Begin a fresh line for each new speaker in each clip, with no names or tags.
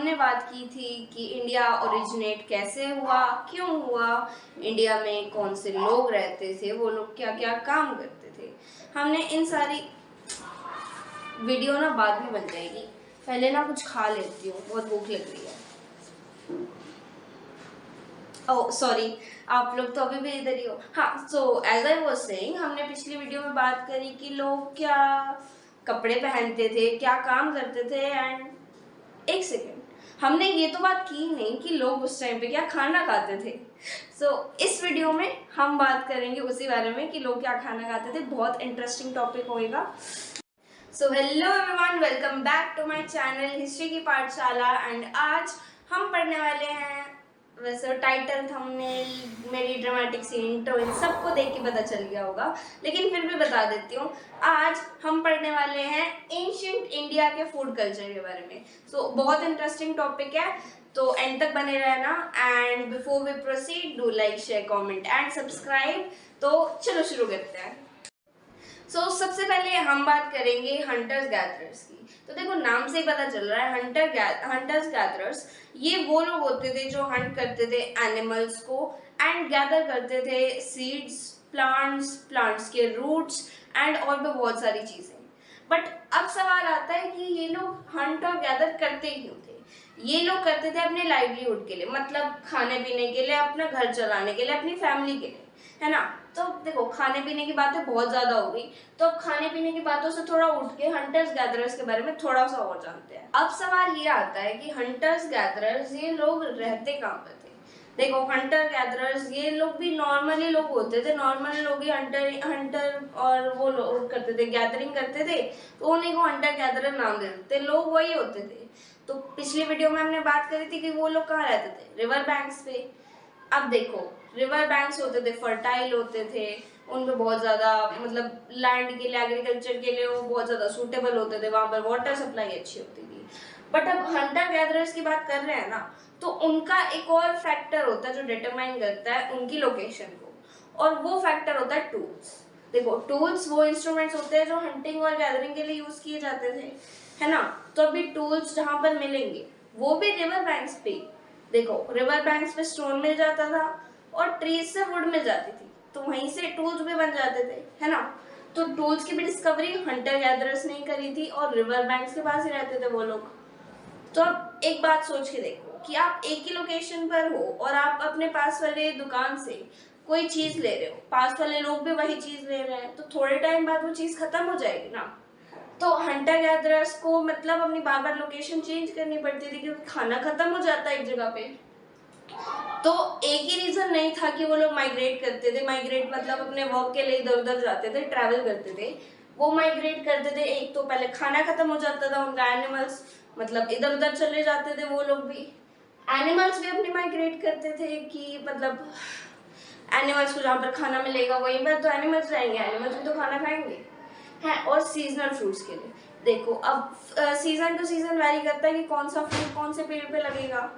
हमने बात की थी कि इंडिया ओरिजिनेट कैसे हुआ, क्यों हुआ, इंडिया में कौन से लोग रहते थे, वो लोग क्या क्या काम करते थे। हमने इन सारी वीडियो ना बाद में बन जाएगी, पहले ना कुछ खा लेती हूँ, बहुत भूख लग रही है। ओह सॉरी, आप लोग तो अभी भी इधर ही हो। हाँ, so as I was saying, हमने पिछली वीडियो में बात करी कि लोग क्या कपड़े पहनते थे, क्या काम करते थे। एंड एक सेकेंड, हमने ये तो बात की नहीं कि लोग उस टाइम पे क्या खाना खाते थे। इस वीडियो में हम बात करेंगे उसी बारे में कि लोग क्या खाना खाते थे। बहुत इंटरेस्टिंग टॉपिक होएगा। So hello everyone, welcome back to my channel history की पाठशाला। एंड आज हम पढ़ने वाले हैं, वैसे टाइटल, थंबनेल, मेरी ड्रामेटिक सी इंट्रो, इन सबको देख के पता चल गया होगा, लेकिन फिर भी बता देती हूँ। आज हम पढ़ने वाले हैं एंशिएंट इंडिया के फूड कल्चर के बारे में। बहुत इंटरेस्टिंग टॉपिक है, तो एंड तक बने रहना। And before we proceed, do like, share, comment and subscribe. तो चलो शुरू करते हैं। सबसे पहले हम बात करेंगे हंटर्स गैदरर्स की। तो देखो, नाम से ही पता चल रहा है, हंटर्स गैदरर्स ये वो लोग होते थे जो हंट करते थे एनिमल्स को एंड गैदर करते थे सीड्स, प्लांट्स के रूट्स एंड और भी बहुत सारी चीजें। बट अब सवाल आता है कि ये लोग हंट और गैदर करते क्यों थे? ये लोग करते थे अपने लाइवलीहुड के लिए, मतलब खाने पीने के लिए, अपना घर चलाने के लिए, अपनी फैमिली के लिए, है ना। तो देखो, खाने पीने की बातें बहुत ज्यादा हो गई, तो अब खाने पीने की बातों से थोड़ा उठ के हंटर्स गैदरर्स के बारे में थोड़ा सा और जानते हैं। अब सवाल ये आता है कि हंटर्स गैदरर्स ये लोग रहते कहाँ पर थे? देखो, हंटर गैदरर्स ये लोग भी नॉर्मली लोग होते थे, नॉर्मल लोग ही हंटर और वो लोग करते थे, गैदरिंग करते थे, तो उन्हीं को हंटर गैदरर नाम देते थे, लोग वही होते थे। तो पिछली वीडियो में हमने बात करी थी कि वो लोग कहाँ रहते थे, रिवर बैंक्स पे। अब देखो, रिवर बैंक्स होते थे, फर्टाइल होते थे, उनमें बहुत ज़्यादा, मतलब लैंड के लिए, एग्रीकल्चर के लिए वो बहुत ज़्यादा सूटेबल होते थे, वहाँ पर वाटर सप्लाई अच्छी होती थी। बट अब हंटर गैदरर्स की बात कर रहे हैं ना, तो उनका एक और फैक्टर होता है जो डिटरमाइन करता है उनकी लोकेशन को, और वो फैक्टर होता है टूल्स। देखो, टूल्स वो इंस्ट्रूमेंट्स होते हैं जो हंटिंग और गैदरिंग के लिए यूज किए जाते थे, है ना। तो अभी टूल्स जहाँ पर मिलेंगे वो भी रिवर बैंक्स पे। देखो, रिवर बैंक्स पे स्टोन मिल जाता था और ट्रीज से वुड मिल जाती थी, तो वहीं से टूल्स भी बन जाते थे, है ना। तो टूल्स की भी डिस्कवरी हंटर गैदरर्स ने करी थी और रिवर बैंक्स के पास ही रहते थे वो लोग। तो अब एक बात सोच के देखो कि आप एक ही लोकेशन पर हो और आप अपने पास वाले दुकान से कोई चीज ले रहे हो, पास वाले लोग भी वही चीज ले रहे हैं, तो थोड़े टाइम बाद वो चीज खत्म हो जाएगी ना। तो हंटर गैदरर्स को मतलब अपनी बार बार लोकेशन चेंज करनी पड़ती थी क्योंकि खाना खत्म हो जाता है एक जगह पे। तो एक ही रीजन नहीं था कि वो लोग माइग्रेट करते थे। माइग्रेट मतलब अपने वर्क के लिए इधर उधर जाते थे, ट्रैवल करते थे। वो माइग्रेट करते थे, एक तो पहले खाना खत्म हो जाता था उनका, एनिमल्स मतलब इधर उधर चले जाते थे वो लोग भी। एनिमल्स भी अपनी माइग्रेट करते थे कि मतलब एनिमल्स को जहाँ पर खाना मिलेगा वहीं पर तो एनिमल्स रहेंगे, एनिमल्स भी तो खाना खाएंगे, है। और सीजनल फ्रूट्स के लिए देखो, अब सीजन टू सीजन वैरी करता है कि कौन सा फ्रूट कौन से पेड़ पे लगेगा।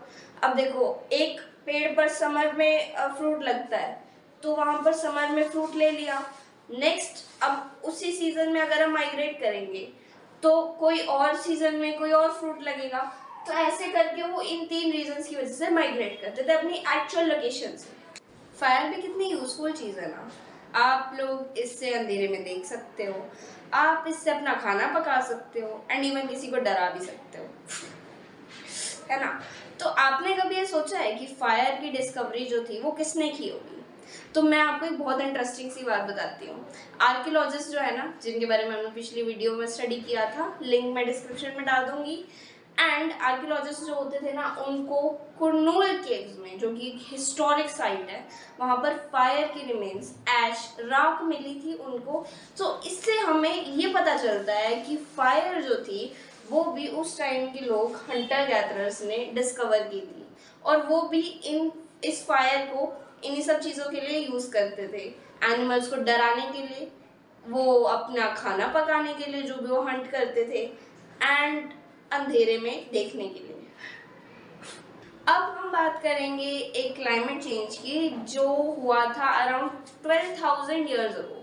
अब देखो, एक पेड़ पर समर में फ्रूट लगता है, तो वहां पर समर में फ्रूट ले लिया। नेक्स्ट, अब उसी सीजन में अगर हम माइग्रेट करेंगे तो कोई और सीजन में कोई और फ्रूट लगेगा। तो ऐसे करके वो इन 3 रीजंस की वजह से माइग्रेट करते थे अपनी एक्चुअल लोकेशन से। फायर भी कितनी यूजफुल चीज है ना। आप लोग इससे अंधेरे में देख सकते हो, आप इससे अपना खाना पका सकते हो एंड इवन किसी को डरा भी सकते हो, है ना। तो आपने कभी ये सोचा है कि फायर की डिस्कवरी जो थी वो किसने की होगी? तो मैं आपको एक बहुत इंटरेस्टिंग सी बात बताती हूँ। आर्कियोलॉजिस्ट जो है ना, जिनके बारे में हमने पिछली वीडियो में स्टडी किया था, लिंक मैं डिस्क्रिप्शन में डाल दूंगी। एंड आर्कियोलॉजिस्ट जो होते थे ना, उनको कुरनूल केव्स में, जो कि एक हिस्टोरिक साइट है, वहाँ पर फायर की रिमेन्स, ऐश, राख मिली थी उनको। तो इससे हमें ये पता चलता है कि फायर जो थी वो भी उस टाइम के लोग हंटर गैदरर्स ने डिस्कवर की थी, और वो भी इस फायर को इन्हीं सब चीज़ों के लिए यूज़ करते थे। एनिमल्स को डराने के लिए, वो अपना खाना पकाने के लिए जो भी वो हंट करते थे, एंड अंधेरे में देखने के लिए। अब हम बात करेंगे एक क्लाइमेट चेंज की जो हुआ था अराउंड 12,000 ईयर्स अगो।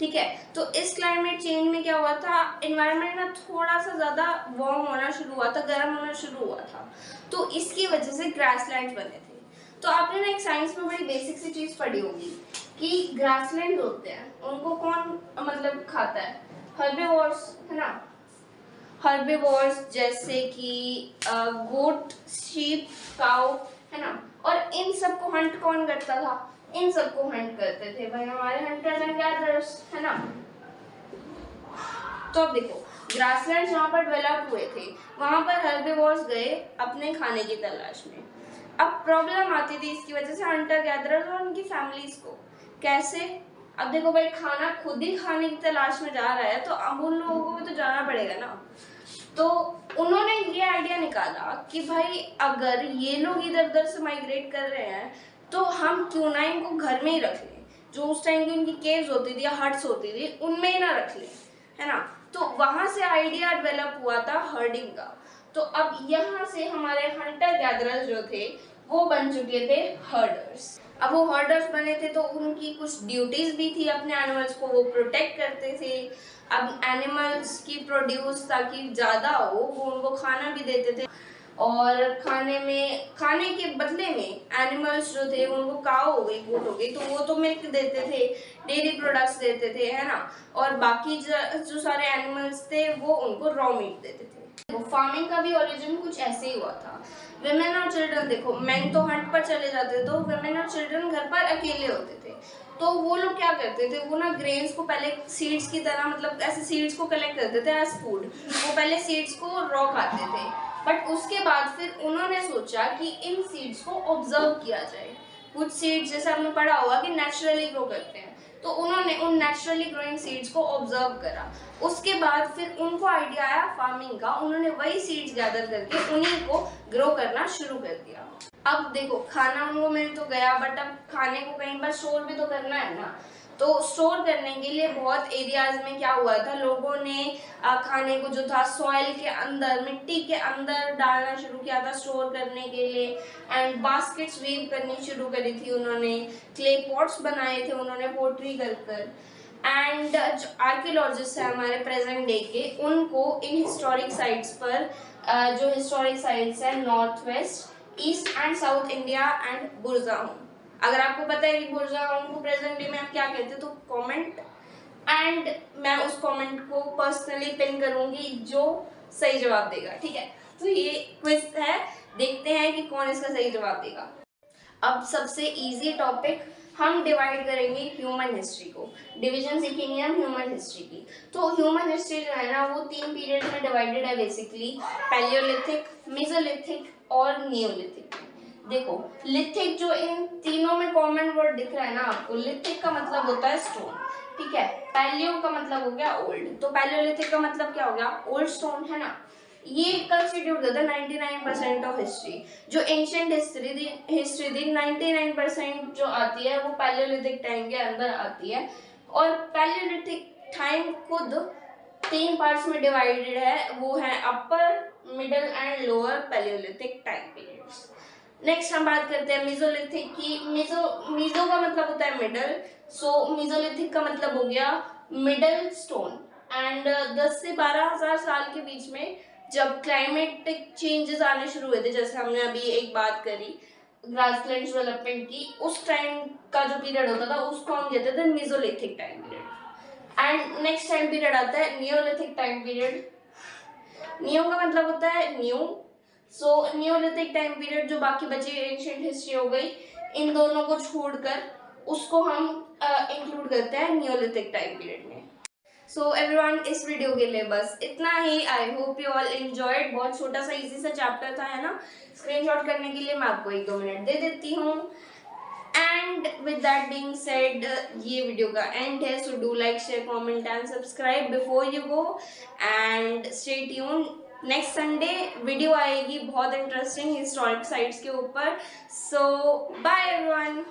ठीक है। तो इस क्लाइमेट चेंज में क्या हुआ था, एनवायरनमेंट ना थोड़ा सा ज़्यादा वार्म होना शुरू हुआ था, गर्म होना शुरू हुआ था, तो इसकी वजह से ग्रासलैंड बने थे। तो आपने ना एक साइंस में बड़ी बेसिक सी चीज़ पढ़ी होगी कि ग्रासलैंड होते हैं उनको कौन मतलब खाता है, हर्बीवोर्स, है ना। हर्बीवोर्स जैसे कि गोट, शीप, काऊ, है ना। और इन सबको हंट कौन करता था, इन सबको हंट करते थे भाई हमारे हंटर्स एंड गैदरर्स, है ना। तो अब देखो ग्रासलैंड जहाँ पर डेवलप हुए थे वहां पर हर्बीवोर्स गए अपने खाने की तलाश में। अब प्रॉब्लम आती थी इसकी वजह से हंटर गैदरर्स और उनकी फैमिलीज को। कैसे, अब देखो भाई खाना खुद ही खाने की तलाश में जा रहा है तो अब उन लोगों को भी तो जाना पड़ेगा ना। तो उन्होंने ये आइडिया निकाला कि भाई अगर ये लोग इधर उधर से माइग्रेट कर रहे हैं तो हम क्यों ना इनको घर में ही रख लें, जो उस टाइम की उनकी केव्स होती थी या हट्स होती थी उनमें ही ना रख लें, है ना। तो वहां से आइडिया डेवलप हुआ था हर्डिंग का। तो अब यहाँ से हमारे हंटर गैदरर्स जो थे वो बन चुके थे हर्डर्स। अब वो हर्डर्स बने थे तो उनकी कुछ ड्यूटीज भी थी, अपने एनिमल्स को वो प्रोटेक्ट करते थे। अब एनिमल्स की प्रोड्यूस ताकि ज़्यादा हो वो उनको खाना भी देते थे, और खाने के बदले में एनिमल्स जो थे उनको काऊ हो गई, गोट हो गई, तो वो तो मिल्क देते थे, डेयरी प्रोडक्ट्स देते थे, है ना। और बाकी जो सारे एनिमल्स थे वो उनको रॉ मीट देते थे। फार्मिंग का भी ओरिजिन कुछ ऐसे ही हुआ था। विमेन और चिल्ड्रन, देखो मैन तो हंट पर चले जाते थे तो विमेन और चिल्ड्रन घर पर अकेले होते थे, तो वो लोग क्या करते थे, वो ना ग्रेन्स को पहले सीड्स की तरह मतलब ऐसे सीड्स को कलेक्ट करते थे एज फूड। वो पहले सीड्स को रॉ खाते थे, बट उसके बाद फिर उन्होंने सोचा कि इन सीड्स को ऑब्जर्व किया जाए। कुछ सीड्स जैसे आपने पढ़ा होगा कि नेचुरली ग्रो करते हैं, तो उन्होंने उन नेचुरली ग्रोइंग सीड्स को ऑब्जर्व करा। उसके बाद फिर उनको आइडिया आया फार्मिंग का, उन्होंने वही सीड्स गैदर करके उन्हीं को ग्रो करना शुरू कर दिया। अब देखो खाना उनको मिल तो गया, बट अब खाने को कहीं पर स्टोर भी तो करना है ना। तो स्टोर करने के लिए बहुत एरियाज में क्या हुआ था, लोगों ने खाने को जो था सॉइल के अंदर, मिट्टी के अंदर डालना शुरू किया था स्टोर करने के लिए। एंड बास्केट्स वीव करनी शुरू करी थी उन्होंने, क्ले पॉट्स बनाए थे उन्होंने पोट्री कर। एंड जो आर्कियोलॉजिस्ट है हमारे प्रेजेंट डे के, उनको इन हिस्टोरिक साइट्स पर जो हिस्टोरिक साइट्स है north west, east and south India and Burzahom, अगर आपको पता है कि बुरजाहों को प्रेजेंट डे में आप क्या कहते हैं तो कमेंट, एंड मैं उस कमेंट को पर्सनली पिन करूंगी जो सही जवाब देगा, ठीक है। तो ये क्विज है, देखते हैं कि कौन इसका सही जवाब देगा। अब सबसे इजी टॉपिक, हम डिवाइड करेंगे ह्यूमन हिस्ट्री को, डिवीजन सीखेंगे हम ह्यूमन हिस्ट्री की। तो ह्यूमन हिस्ट्री जो है ना वो 3 पीरियड में डिवाइडेड है बेसिकली, पैलियोलिथिक, मेसोलिथिक और नियोलिथिक। देखो लिथिक जो इन तीनों में कॉमन वर्ड दिख रहा है ना आपको, लिथिक का मतलब होता है स्टोन, ठीक है। पैलियो का मतलब हो गया ओल्ड, तो पैलियोलिथिक का मतलब क्या हो गया, ओल्ड स्टोन, है ना। ये कंस्टिट्यूट करता है 99% ऑफ हिस्ट्री। जो एंशिएंट हिस्ट्री थी 99% जो आती है वो पैलियोलिथिक टाइम के अंदर आती है। और पैलियोलिथिक टाइम खुद 3 पार्ट्स में डिवाइडेड है, वो है upper, middle and lower palaeolithic time periods. Next हम बात करते हैं मेसोलिथिक की। मीजो का मतलब होता है मिडल, सो मेसोलिथिक का मतलब हो गया मिडल स्टोन। एंड 10 से 12,000 साल के बीच में जब क्लाइमेटिक चेंजेस आने शुरू हुए थे, जैसे हमने अभी एक बात करी ग्रासलैंड डेवलपमेंट की, उस टाइम का जो पीरियड होता था उसको हम कहते थे Mesolithic time period. And next time period आता है नियोलिथिक टाइम पीरियड। नियो का मतलब होता है न्यू, सो नियोलिथिक टाइम पीरियड जो बाकी बची एंशिएंट हिस्ट्री हो गई, इन दोनों को छोड़कर उसको हम इंक्लूड करते हैं नियोलिथिक टाइम पीरियड में। सो एवरीवन, इस वीडियो के लिए बस इतना ही। I hope you all enjoyed. बहुत छोटा सा इजी सा चैप्टर था, है ना। स्क्रीनशॉट करने के लिए मैं आपको 1-2 मिनट दे देती हूँ। And with that being said, ये वीडियो का एंड है, so do like, share, comment and subscribe before you go and stay tune. Next Sunday video आएगी बहुत इंटरेस्टिंग हिस्टोरिक साइट्स के ऊपर। सो बाय एवरीवन।